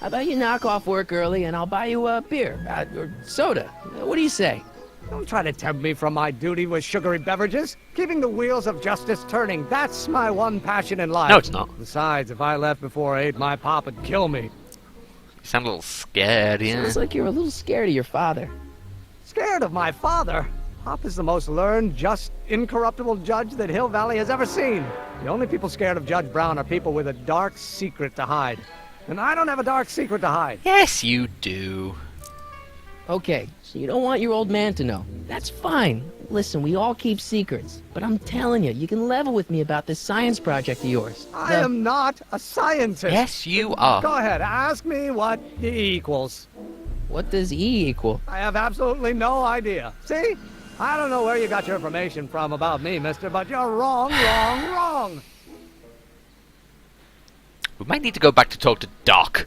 How about you knock off work early and I'll buy you a beer, or soda. What do you say? Don't try to tempt me from my duty with sugary beverages. Keeping the wheels of justice turning, that's my one passion in life. No, it's not. Besides, if I left before 8, my pop would kill me. You sound a little scared, yeah. Sounds like you're a little scared of your father. Scared of my father? Pop is the most learned, just, incorruptible judge that Hill Valley has ever seen. The only people scared of Judge Brown are people with a dark secret to hide. And I don't have a dark secret to hide. Yes, you do. Okay, so you don't want your old man to know. That's fine. Listen, we all keep secrets. But I'm telling you, you can level with me about this science project of yours. I am not a scientist. Yes, you are. Go ahead, ask me what E equals. What does E equal? I have absolutely no idea. See? I don't know where you got your information from about me, mister, but you're wrong, wrong, wrong. We might need to go back to talk to Doc.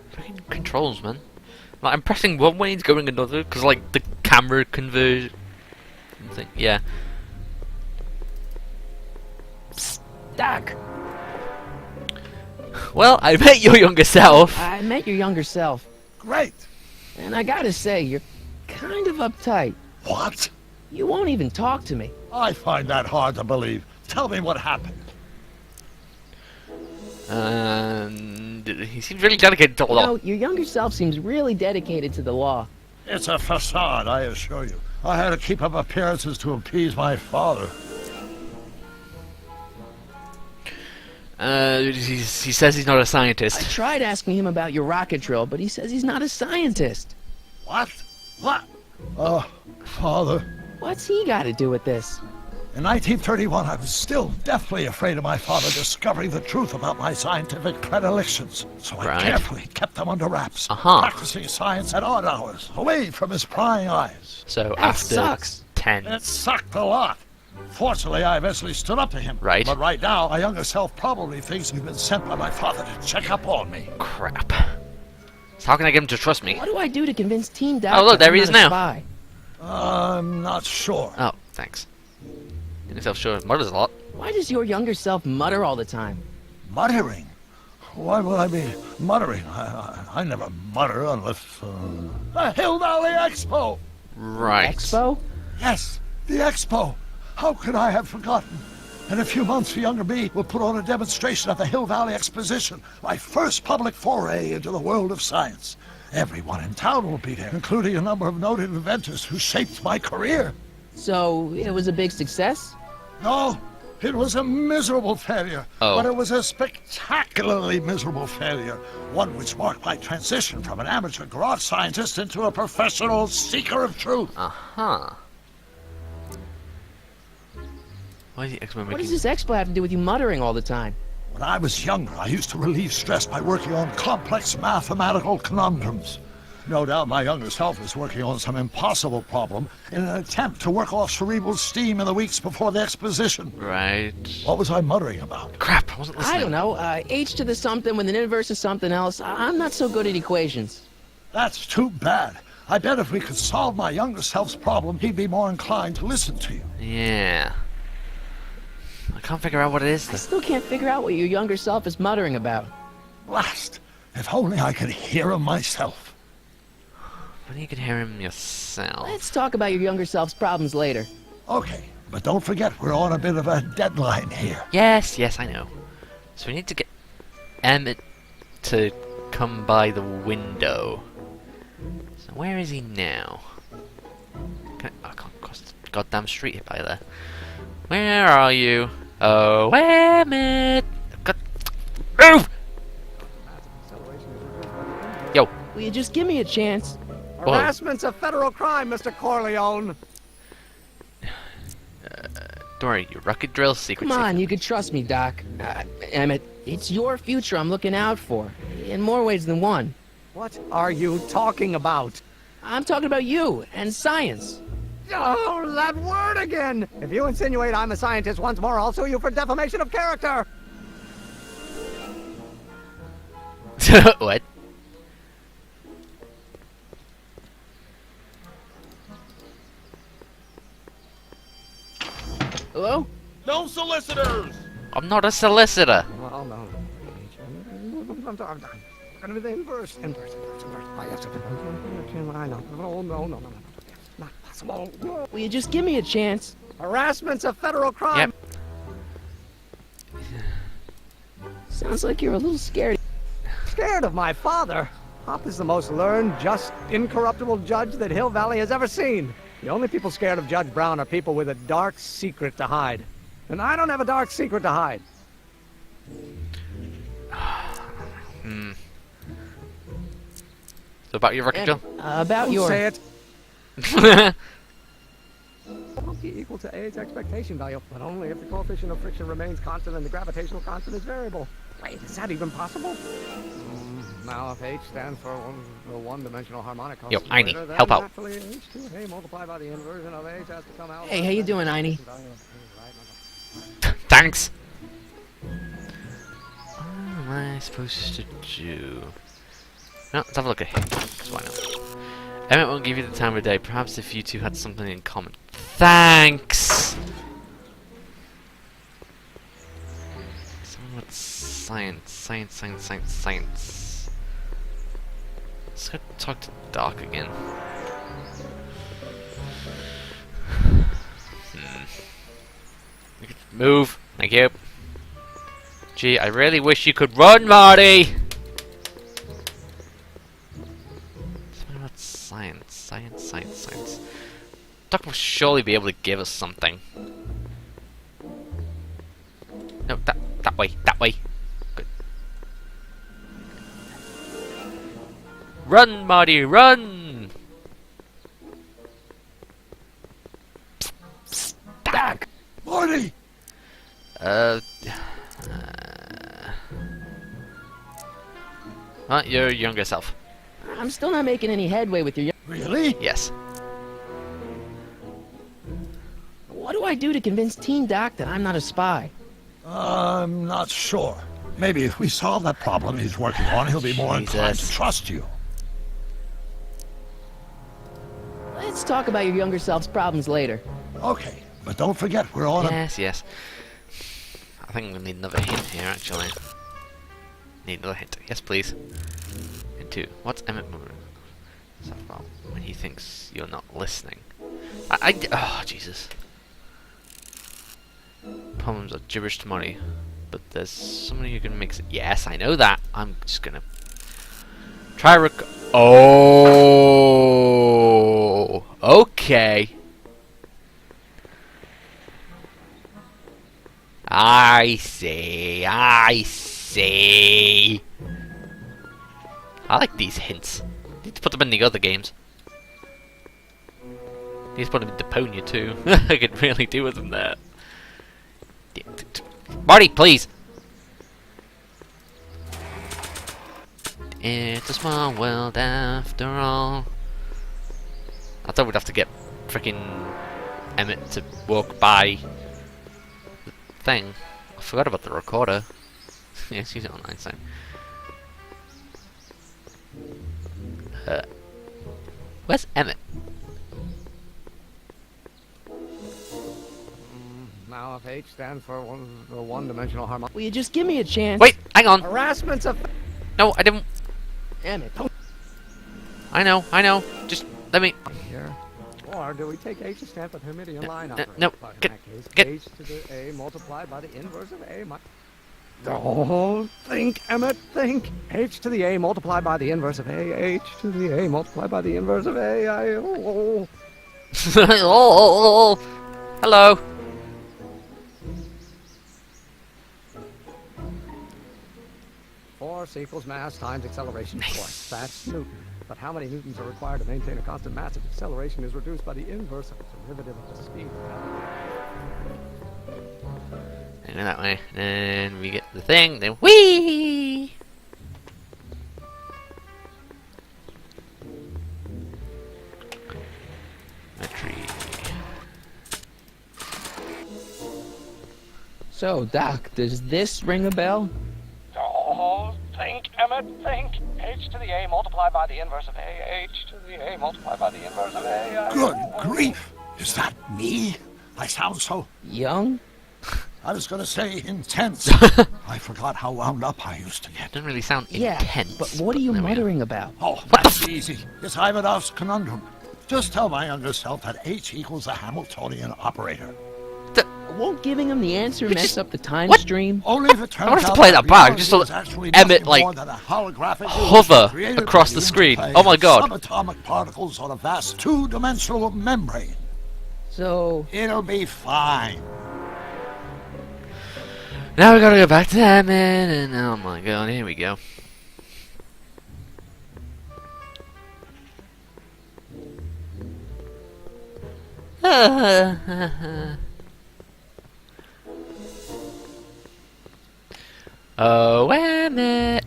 Fucking controls, man. Like, I'm pressing one way and it's going another, because, like, the camera conversion thing. Yeah. Psst, Doc. Well, I met your younger self. I met your younger self. Great. And I gotta say, you're kind of uptight. What? You won't even talk to me. I find that hard to believe. Tell me what happened. And he seems really dedicated to the law. No, your younger self seems really dedicated to the law. It's a facade, I assure you. I had to keep up appearances to appease my father. He says he's not a I scientist. tried asking him about your rocket drill, but he says he's not a scientist. What? What? Father. What's he got to do with this? In 1931, I was still deathly afraid of my father discovering the truth about my scientific predilections. So I Right. carefully kept them under wraps, Uh-huh. practicing science at odd hours, away from his prying eyes. So That after sucks. 10. It sucked a lot. Fortunately, I eventually stood up to him. Right. But right now, my younger self probably thinks he's been sent by my father to check up on me. Crap. So how can I get him to trust me? What do I do to convince Teen Doc Oh, look, that there I'm he not is a now. spy? I'm not sure. Oh, thanks. Get yourself sure. Mutters a lot. Why does your younger self mutter all the time? Muttering? Why would I be muttering? I never mutter unless... The Hill Valley Expo! Right. Expo? Yes, the Expo! How could I have forgotten? In a few months, the younger me will put on a demonstration at the Hill Valley Exposition, my first public foray into the world of science. Everyone in town will be there, including a number of noted inventors who shaped my career. So, it was a big success? No, it was a miserable failure. Oh. But it was a spectacularly miserable failure. One which marked my transition from an amateur garage scientist into a professional seeker of truth. Uh-huh. Why is the X-Men What making... does this expo have to do with you muttering all the time? When I was younger, I used to relieve stress by working on complex mathematical conundrums. No doubt my younger self is working on some impossible problem in an attempt to work off cerebral steam in the weeks before the exposition. Right. What was I muttering about? Crap, I wasn't listening. I don't know. H to the something when the inverse is something else. I'm not so good at equations. That's too bad. I bet if we could solve my younger self's problem, he'd be more inclined to listen to you. Yeah. I can't figure out what it is. I still can't figure out what your younger self is muttering about. Blast! If only I could hear him myself. When you can hear him yourself. Let's talk about your younger self's problems later. Okay, but don't forget we're on a bit of a deadline here. Yes, yes, I know. So we need to get Emmett to come by the window. So where is he now? I can't cross the goddamn street here by there. Where are you? Oh, Emmett! God. Move! Yo. Will you just give me a chance? Harassment's a federal crime, Mr. Corleone. Don't worry, your rocket drill secret. Come on, you can trust me, Doc. Emmett, it's your future I'm looking out for. In more ways than one. What are you talking about? I'm talking about you and science. Oh, that word again! If you insinuate I'm a scientist once more, I'll sue you for defamation of character! What? solicitors! I'm not a solicitor. Well, no. I'm going to be the inverse. Inverse. I know. No. Not possible. Will you just give me a chance? Harassment's a federal crime. Yep. Sounds like you're a little scared. Scared of my father? Hop is the most learned, just, incorruptible judge that Hill Valley has ever seen. The only people scared of Judge Brown are people with a dark secret to hide. And I don't have a dark secret to hide. So about your record, Joe? About Don't your... say it. Won't be equal to A's expectation value, but only if the coefficient of friction remains constant and the gravitational constant is variable. Wait, is that even possible? Now, if H stands for the one-dimensional harmonic Yo, constant, Einie, then help out. naturally H2A multiplied by the inversion of H has to come out. Hey, how you doing, Einie? Thanks. What am I supposed to do? No, let's have a look at him. 'Cause why not? Emmett won't give you the time of day. Perhaps if you two had something in common. Thanks! Someone with science. Let's go talk to Doc again. Move. Thank you. Gee, I really wish you could run, Marty! Something about science. Doc will surely be able to give us something. No, that way. Good. Run, Marty, run! Doc! Marty! Your younger self. I'm still not making any headway with your... Really? Yes. What do I do to convince Teen Doc that I'm not a spy? I'm not sure. Maybe if we solve that problem he's working on, he'll be more inclined to Jesus. trust you. Let's talk about your younger self's problems later. Okay, but don't forget we're on a... Yes. I think we need another hint here, actually. Need another hint. Yes, please. Hint 2. What's Emmett Brown? When he thinks you're not listening. Oh, Jesus. Problems are gibberish to Marty. But there's somebody who can mix it. Yes, I know that. I'm just gonna... try Oh! Okay. I see. I like these hints. Need to put them in the other games. Need to put them in Deponia too. I could really do with them there. Marty, please! It's a small world after all. I thought we'd have to get frickin' Emmett to walk by the thing. I forgot about the recorder. Yeah, she's on Einstein. Where's Emmett? Now, if H stands for the one-dimensional harmonic... Will you just give me a chance? Wait, hang on. Harassment's a... No, I didn't. Emmett, don't... I know. Just let me. Here. Or do we take H to stand for the Hermitian line operator? no, But in get- that case, get- H to the A multiplied by the inverse of A Don't think, Emmett, think. H to the A multiplied by the inverse of A. H to the A multiplied by the inverse of A. Oh. Hello. Force equals mass times acceleration. Force. That's Newton. But how many newtons are required to maintain a constant mass if acceleration is reduced by the inverse of the derivative of the speed? And go that way. Then we get the thing. Then whee! A tree. So, Doc, does this ring a bell? Think, Emmett, think. H to the A multiplied by the inverse of A. H to the A multiplied by the inverse of A. Good grief! Is that me? I sound so... Young? I was going to say intense. I forgot how wound up I used to get. Doesn't really sound Yeah, intense. but what are you there we go. muttering about? Oh, that's easy. It's Ivanov's conundrum. Just tell my younger self that H equals a Hamiltonian operator. Won't giving him the answer mess up the time What? stream? Only if it turns want us to out play that back, reality just so is that actually Emmett, nothing more like, than a holographic hover illusion created across by the screen. interplay Oh my of God. Subatomic particles on a vast two-dimensional membrane. So, It'll be fine. Now we gotta go back to Emmett, and oh my god, here we go. Oh, Emmett!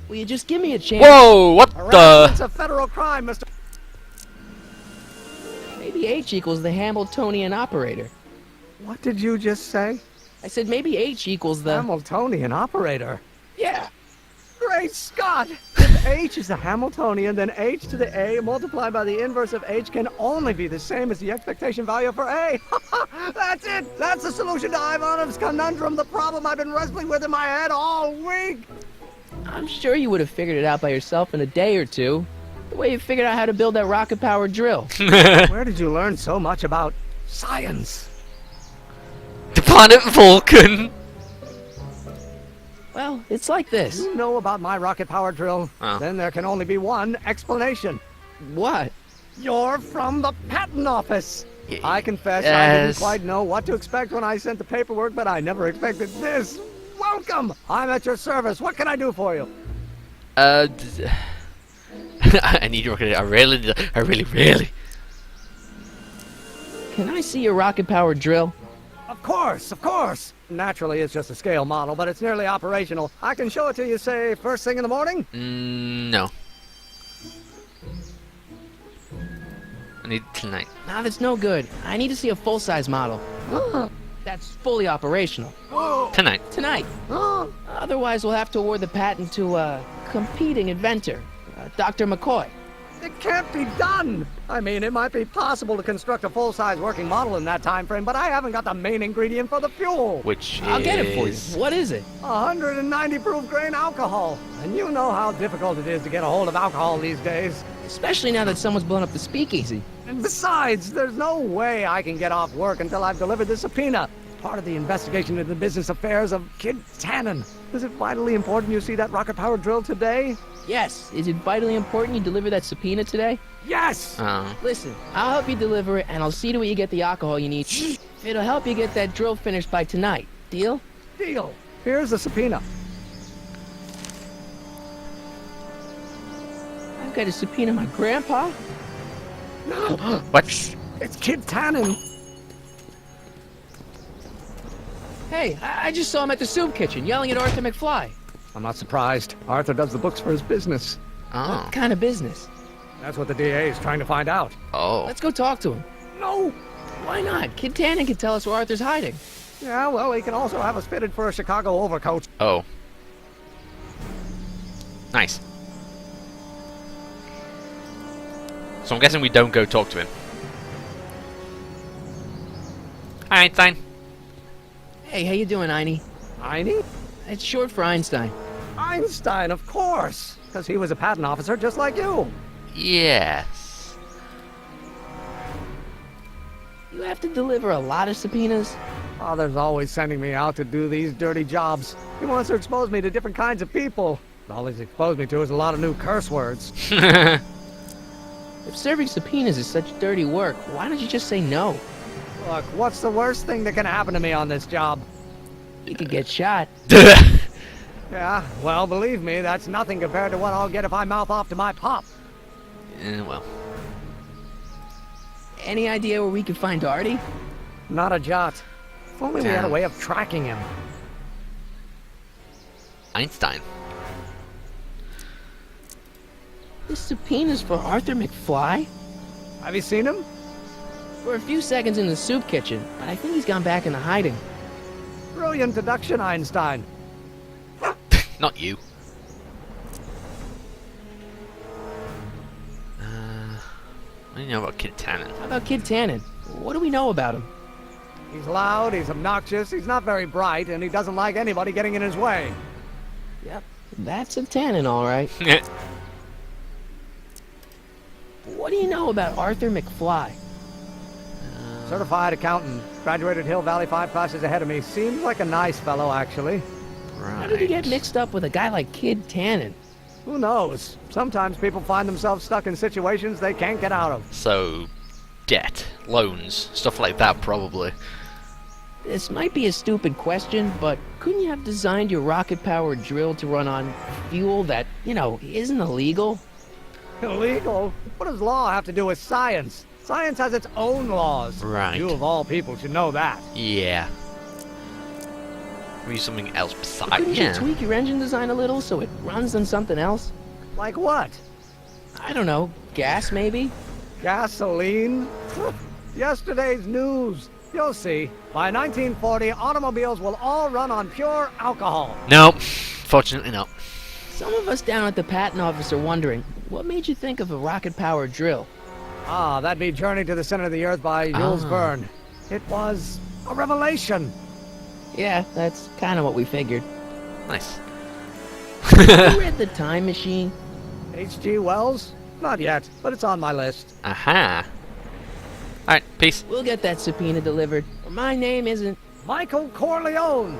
will you just give me a chance? Whoa, what Harassment's the? a federal crime, Mr. Maybe H equals the Hamiltonian operator. What did you just say? I said maybe H equals the... Hamiltonian operator. Yeah. Great Scott! If H is a Hamiltonian, then H to the A multiplied by the inverse of H can only be the same as the expectation value for A. That's it! That's the solution to Ivanov's conundrum, the problem I've been wrestling with in my head all week! I'm sure you would have figured it out by yourself in a day or two. The way you figured out how to build that rocket-powered drill. Where did you learn so much about science? The planet Vulcan! Well, it's like this. You know about my rocket power drill? Oh. Then there can only be one explanation. What? You're from the patent office! Y- I confess I didn't yes. quite know what to expect when I sent the paperwork, but I never expected this. Welcome! I'm at your service. What can I do for you? I need your I really. Can I see your rocket-powered drill? Of course, of course! Naturally, it's just a scale model, but it's nearly operational. I can show it to you, say, first thing in the morning? No. I need tonight. Nah, that's no good. I need to see a full-size model. That's fully operational. Tonight. Tonight. Otherwise, we'll have to award the patent to a competing inventor, Dr. McCoy. It can't be done! I mean, it might be possible to construct a full-size working model in that time frame, but I haven't got the main ingredient for the fuel. Which I'll get it for you. is- What is it? 190 proof grain alcohol. And you know how difficult it is to get a hold of alcohol these days. Especially now that someone's blown up the speakeasy. And besides, there's no way I can get off work until I've delivered the subpoena. Part of the investigation into the business affairs of Kid Tannen. Is it vitally important you see that rocket-powered drill today? Yes. Is it vitally important you deliver that subpoena today? Yes! Oh. Listen, I'll help you deliver it, and I'll see to it you get the alcohol you need. It'll help you get that drill finished by tonight. Deal? Deal. Here's the subpoena. I've got to subpoena my grandpa? What? It's Kid Tannen. Hey, I just saw him at the soup kitchen yelling at Arthur McFly. I'm not surprised. Arthur does the books for his business. Oh. What kind of business? That's what the DA is trying to find out. Oh. Let's go talk to him. No! Why not? Kid Tannen can tell us where Arthur's hiding. Yeah, well, he can also have us fitted for a Chicago overcoat. Oh. Nice. So I'm guessing we don't go talk to him. Hi, Einstein. Hey, how you doing, Einie? Einie? It's short for Einstein. Einstein, of course. Because he was a patent officer just like you. Yes. You have to deliver a lot of subpoenas? Father's always sending me out to do these dirty jobs. He wants to expose me to different kinds of people. All he's exposed me to is a lot of new curse words. If serving subpoenas is such dirty work, why don't you just say no? Look, what's the worst thing that can happen to me on this job? You could get shot. Yeah, well, believe me, that's nothing compared to what I'll get if I mouth off to my pop. Well. Any idea where we could find Artie? Not a jot. If only we had a Damn. way of tracking him. Einstein. This subpoena's for Arthur McFly? Have you seen him? For a few seconds in the soup kitchen, but I think he's gone back into hiding. Brilliant deduction, Einstein. Not you. What do you know about Kid Tannen? How about Kid Tannen? What do we know about him? He's loud, he's obnoxious, he's not very bright, and he doesn't like anybody getting in his way. Yep, that's a Tannen, all right. What do you know about Arthur McFly? Certified accountant, graduated Hill Valley 5 classes ahead of me. Seems like a nice fellow, actually. How did he get mixed up with a guy like Kid Tannen? Who knows? Sometimes people find themselves stuck in situations they can't get out of. So, debt, loans, stuff like that, probably. This might be a stupid question, but couldn't you have designed your rocket-powered drill to run on fuel that, isn't illegal? Illegal? What does law have to do with science? Science has its own laws. Right. You of all people should know that. Yeah. Maybe something else besides. Couldn't you tweak your engine design a little so it runs on something else? Like what? I don't know, gas maybe? Gasoline? Yesterday's news. You'll see. By 1940, automobiles will all run on pure alcohol. Nope. Fortunately not. Some of us down at the patent office are wondering, what made you think of a rocket-powered drill? Ah, that'd be Journey to the Center of the Earth by Jules Verne. It was a revelation. Yeah, that's kind of what we figured. Nice. You read The Time Machine? H.G. Wells? Not yet, but it's on my list. Aha. Alright, peace. We'll get that subpoena delivered. My name isn't... Michael Corleone!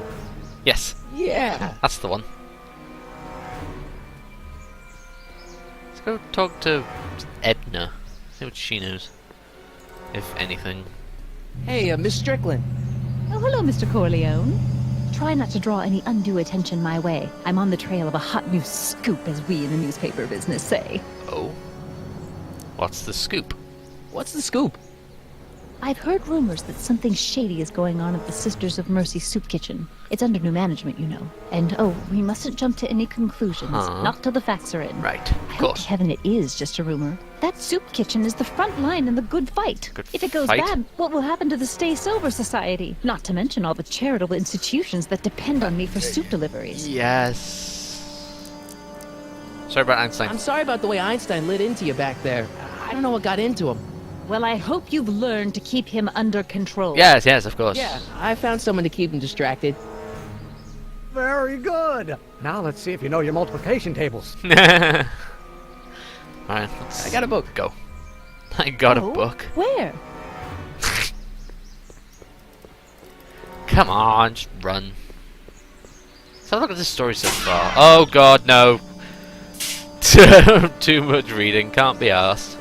Yes, Yeah. that's the one. Let's go talk to Edna. See what she knows. If anything. Hey, Miss Strickland. Oh, hello, Mr. Corleone. Try not to draw any undue attention my way. I'm on the trail of a hot new scoop, as we in the newspaper business say. Oh. What's the scoop? What's the scoop? I've heard rumors that something shady is going on at the Sisters of Mercy Soup Kitchen. It's under new management, you know. And, we mustn't jump to any conclusions. Huh. Not till the facts are in. Right, I of hope course. to heaven it is just a rumor. That soup kitchen is the front line in the good fight. Good If it goes fight? bad, what will happen to the Stay Sober Society? Not to mention all the charitable institutions that depend on me for soup deliveries. Yes. Sorry about Einstein. I'm sorry about the way Einstein lit into you back there. I don't know what got into him. Well, I hope you've learned to keep him under control. Yes, of course. Yeah, I found someone to keep him distracted. Very good. Now let's see if you know your multiplication tables. Alright, let's I got a book. go. I got Oh, a book. Where? Come on, just run. Let's have a look at this story so far. Oh god, no. Too much reading, can't be arsed.